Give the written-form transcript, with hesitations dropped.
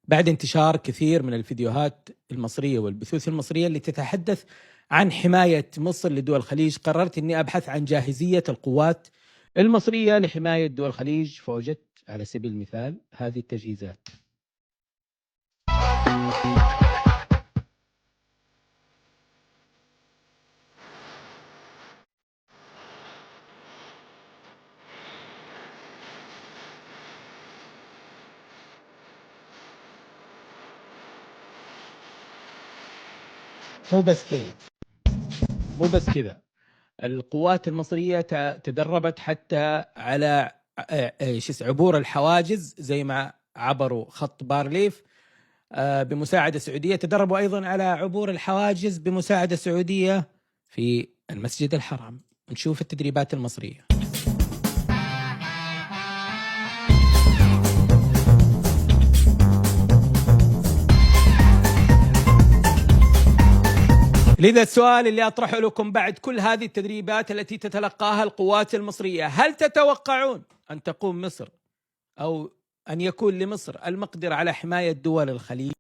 بعد انتشار كثير من الفيديوهات المصرية والبثوث المصرية اللي تتحدث عن حماية مصر لدول الخليج، قررت أني أبحث عن جاهزية القوات المصرية لحماية دول الخليج، فوجدت على سبيل المثال هذه التجهيزات. مو بس كذا، القوات المصرية تدربت حتى على عبور الحواجز، زي ما عبروا خط بارليف بمساعدة سعودية، تدربوا أيضا على عبور الحواجز بمساعدة سعودية في المسجد الحرام. نشوف التدريبات المصرية. لذا السؤال اللي أطرحه لكم بعد كل هذه التدريبات التي تتلقاها القوات المصرية، هل تتوقعون أن تقوم مصر أو أن يكون لمصر المقدرة على حماية دول الخليج؟